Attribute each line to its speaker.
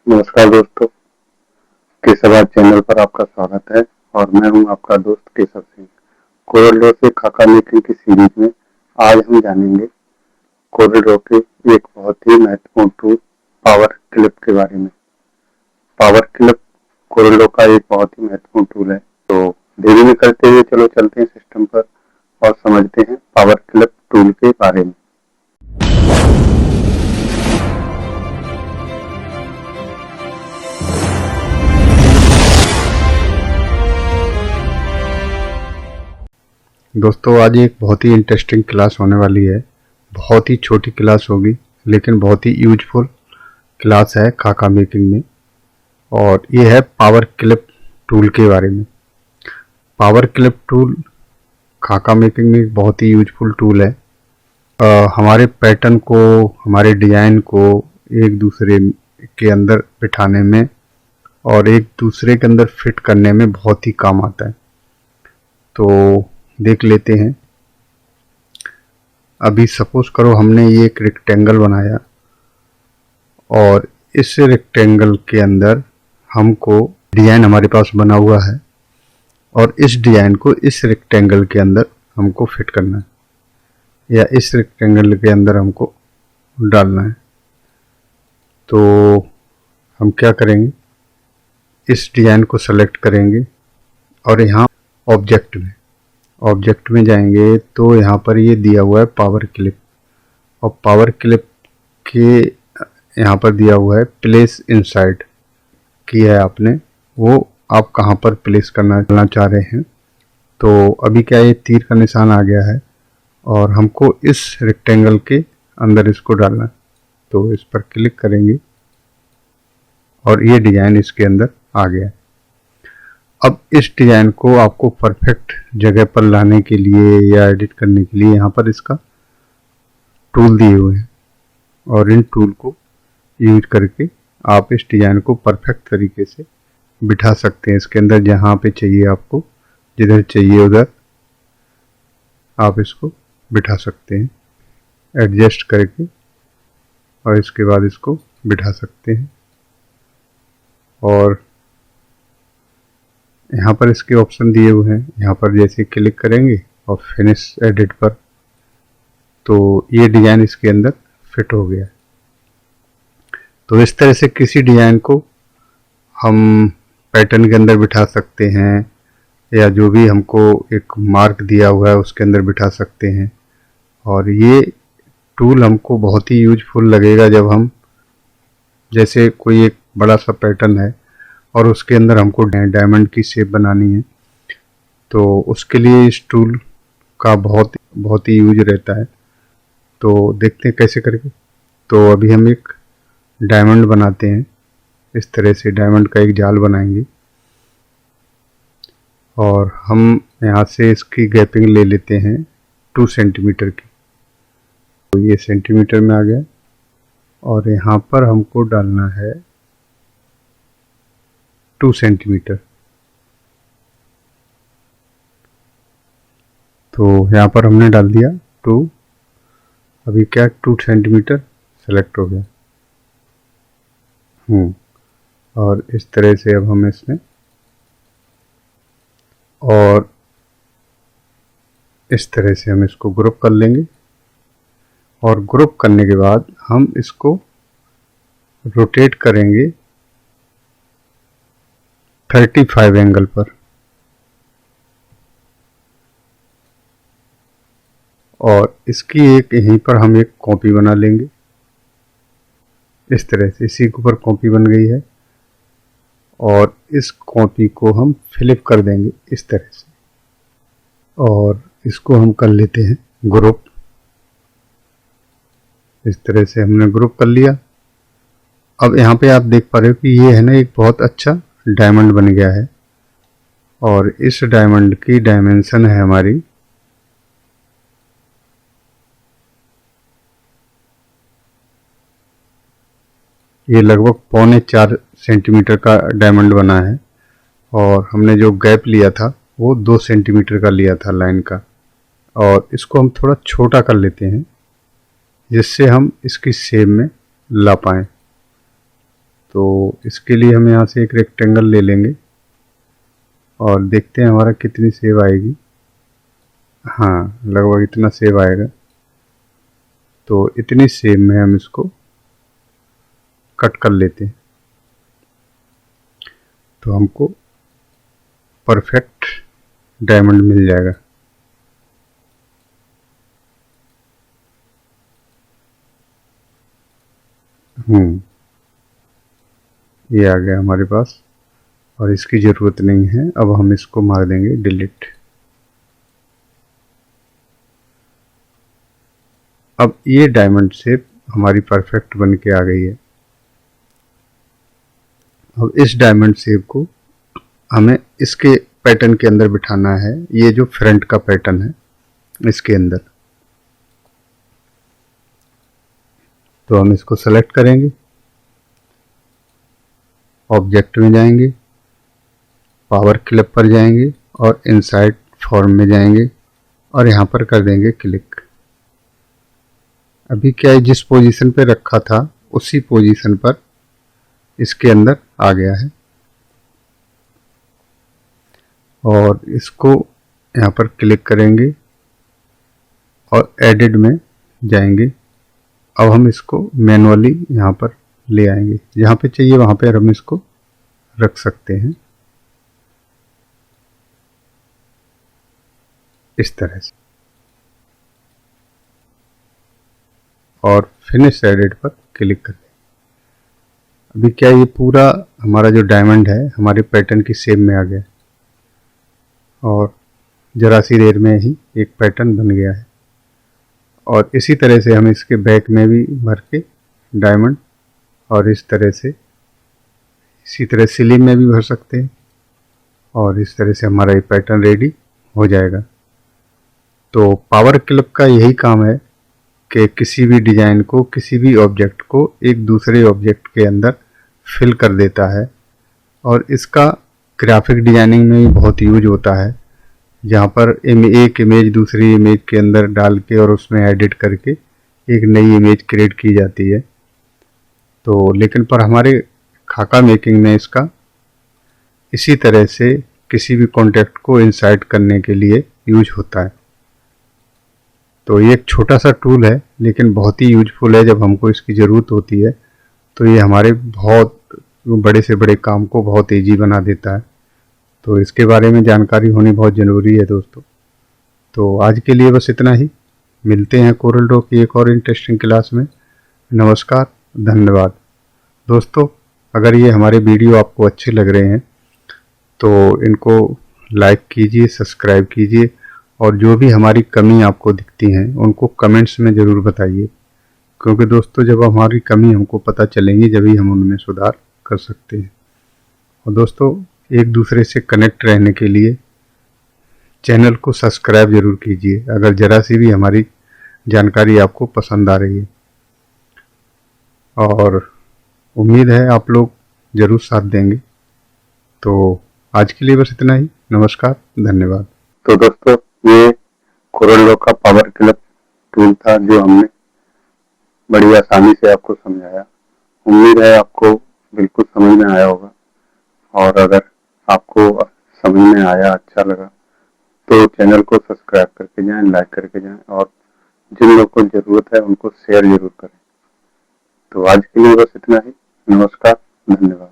Speaker 1: नमस्कार दोस्तों, केसरवाद चैनल पर आपका स्वागत है और मैं हूं आपका दोस्त केसर सिंह। कोरल से खाका मेकिंग की सीरीज में आज हम जानेंगे कोरल के एक बहुत ही महत्वपूर्ण टूल पावर क्लिप के बारे में। पावर क्लिप कोरल का एक बहुत ही महत्वपूर्ण टूल है। तो देरी न करते हुए चलो चलते हैं सिस्टम पर और समझते हैं पावर क्लिप टूल के बारे में। दोस्तों आज एक बहुत ही इंटरेस्टिंग क्लास होने वाली है। बहुत ही छोटी क्लास होगी लेकिन बहुत ही यूजफुल क्लास है खाका मेकिंग में, और ये है पावर क्लिप टूल के बारे में। पावर क्लिप टूल खाका मेकिंग में एक बहुत ही यूजफुल टूल है। हमारे पैटर्न को, हमारे डिज़ाइन को एक दूसरे के अंदर बिठाने में और एक दूसरे के अंदर फिट करने में बहुत ही काम आता है। तो देख लेते हैं। अभी सपोज करो हमने ये एक रेक्टेंगल बनाया और इस रेक्टेंगल के अंदर हमको डिज़ाइन हमारे पास बना हुआ है और इस डिज़ाइन को इस रेक्टेंगल के अंदर हमको फिट करना है या इस रेक्टेंगल के अंदर हमको डालना है। तो हम क्या करेंगे, इस डिज़ाइन को सेलेक्ट करेंगे और यहाँ ऑब्जेक्ट में जाएंगे तो यहाँ पर ये दिया हुआ है पावर क्लिप, और पावर क्लिप के यहाँ पर दिया हुआ है प्लेस इनसाइड किया है आपने, वो आप कहाँ पर प्लेस करना चाह रहे हैं। तो अभी क्या ये तीर का निशान आ गया है और हमको इस रेक्टेंगल के अंदर इसको डालना है। तो इस पर क्लिक करेंगे और ये डिज़ाइन इसके अंदर आ गया है। अब इस डिज़ाइन को आपको परफेक्ट जगह पर लाने के लिए या एडिट करने के लिए यहाँ पर इसका टूल दिए हुए हैं और इन टूल को यूज करके आप इस डिज़ाइन को परफेक्ट तरीके से बिठा सकते हैं इसके अंदर। जहाँ पे चाहिए आपको, जिधर चाहिए उधर आप इसको बिठा सकते हैं एडजस्ट करके, और इसके बाद इसको बिठा सकते हैं। और यहाँ पर इसके ऑप्शन दिए हुए हैं, यहाँ पर जैसे क्लिक करेंगे और फिनिश एडिट पर, तो ये डिज़ाइन इसके अंदर फिट हो गया। तो इस तरह से किसी डिज़ाइन को हम पैटर्न के अंदर बिठा सकते हैं या जो भी हमको एक मार्क दिया हुआ है उसके अंदर बिठा सकते हैं। और ये टूल हमको बहुत ही यूजफुल लगेगा जब हम, जैसे कोई एक बड़ा सा पैटर्न है और उसके अंदर हमको डायमंड की शेप बनानी है, तो उसके लिए इस टूल का बहुत ही यूज रहता है। तो देखते हैं कैसे करके। तो अभी हम एक डायमंड बनाते हैं, इस तरह से डायमंड का एक जाल बनाएंगे और हम यहाँ से इसकी गैपिंग ले लेते हैं 2 सेंटीमीटर की। तो ये सेंटीमीटर में आ गया और यहाँ पर हमको डालना है 2 सेंटीमीटर। तो यहाँ पर हमने डाल दिया 2। अभी क्या 2 सेंटीमीटर सेलेक्ट हो गया। और इस तरह से अब हम इसमें, और इस तरह से हम इसको ग्रुप कर लेंगे और ग्रुप करने के बाद हम इसको रोटेट करेंगे 35 एंगल पर, और इसकी एक यहीं पर हम एक कॉपी बना लेंगे। इस तरह से इसी के ऊपर कॉपी बन गई है और इस कॉपी को हम फ्लिप कर देंगे इस तरह से, और इसको हम कर लेते हैं ग्रुप। इस तरह से हमने ग्रुप कर लिया। अब यहाँ पे आप देख पा रहे हो कि ये है ना एक बहुत अच्छा डायमंड बन गया है, और इस डायमंड की डायमेंशन है हमारी 4 लगभग 3.25 सेंटीमीटर का डायमंड बना है, और हमने जो गैप लिया था वो 2 सेंटीमीटर का लिया था लाइन का। और इसको हम थोड़ा छोटा कर लेते हैं जिससे हम इसकी शेप में ला पाएँ। तो इसके लिए हम यहाँ से एक रेक्टेंगल ले लेंगे और देखते हैं हमारा कितनी सेव आएगी। हाँ, लगभग इतना सेव आएगा। तो इतनी सेव में हम इसको कट कर लेते हैं, तो हमको परफेक्ट डायमंड मिल जाएगा। ये आ गया हमारे पास और इसकी ज़रूरत नहीं है। अब हम इसको मार देंगे डिलीट। अब ये डायमंड शेप हमारी परफेक्ट बन के आ गई है। अब इस डायमंड शेप को हमें इसके पैटर्न के अंदर बिठाना है। ये जो फ्रंट का पैटर्न है इसके अंदर, तो हम इसको सेलेक्ट करेंगे, ऑब्जेक्ट में जाएंगे, पावर क्लिप पर जाएंगे और इनसाइड फॉर्म में जाएंगे और यहाँ पर कर देंगे क्लिक। अभी क्या है, जिस पोजीशन पे रखा था उसी पोजीशन पर इसके अंदर आ गया है। और इसको यहाँ पर क्लिक करेंगे और एडिट में जाएंगे। अब हम इसको मैनुअली यहाँ पर ले आएंगे, जहाँ पे चाहिए वहाँ पे हम इसको रख सकते हैं इस तरह से। और फिनिश एडिट पर क्लिक करें। अभी क्या, ये पूरा हमारा जो डायमंड है हमारे पैटर्न की शेप में आ गया और जरा सी देर में ही एक पैटर्न बन गया है। और इसी तरह से हम इसके बैक में भी भर के डायमंड और इस तरह से, इसी तरह स्लीव में भी भर सकते हैं और इस तरह से हमारा ये पैटर्न रेडी हो जाएगा। तो पावर क्लिप का यही काम है कि किसी भी डिज़ाइन को, किसी भी ऑब्जेक्ट को एक दूसरे ऑब्जेक्ट के अंदर फिल कर देता है। और इसका ग्राफिक डिजाइनिंग में भी बहुत यूज होता है, जहाँ पर एक इमेज दूसरी इमेज के अंदर डाल के और उसमें एडिट करके एक नई इमेज क्रिएट की जाती है। तो लेकिन पर हमारे खाका मेकिंग में इसका इसी तरह से किसी भी कॉन्टेक्ट को इंसर्ट करने के लिए यूज होता है। तो ये एक छोटा सा टूल है लेकिन बहुत ही यूजफुल है। जब हमको इसकी ज़रूरत होती है तो ये हमारे बहुत बड़े से बड़े काम को बहुत ईजी बना देता है। तो इसके बारे में जानकारी होनी बहुत ज़रूरी है दोस्तों। तो आज के लिए बस इतना ही। मिलते हैं कोरल ड्रॉ की एक और इंटरेस्टिंग क्लास में। नमस्कार, धन्यवाद दोस्तों। अगर ये हमारे वीडियो आपको अच्छे लग रहे हैं तो इनको लाइक कीजिए, सब्सक्राइब कीजिए और जो भी हमारी कमी आपको दिखती हैं उनको कमेंट्स में ज़रूर बताइए, क्योंकि दोस्तों जब हमारी कमी हमको पता चलेंगी जभी हम उनमें सुधार कर सकते हैं। और दोस्तों एक दूसरे से कनेक्ट रहने के लिए चैनल को सब्सक्राइब ज़रूर कीजिए अगर ज़रा सी भी हमारी जानकारी आपको पसंद आ रही है। और उम्मीद है आप लोग ज़रूर साथ देंगे। तो आज के लिए बस इतना ही। नमस्कार, धन्यवाद।
Speaker 2: तो दोस्तों ये कोरल ड्रॉ का पावर क्लिप टूल था जो हमने बड़ी आसानी से आपको समझाया। उम्मीद है आपको बिल्कुल समझ में आया होगा। और अगर आपको समझ में आया, अच्छा लगा, तो चैनल को सब्सक्राइब करके जाएं, लाइक करके जाएं और जिन लोगों को ज़रूरत है उनको शेयर ज़रूर करें। तो आज के लिए बस इतना ही। नमस्कार, धन्यवाद।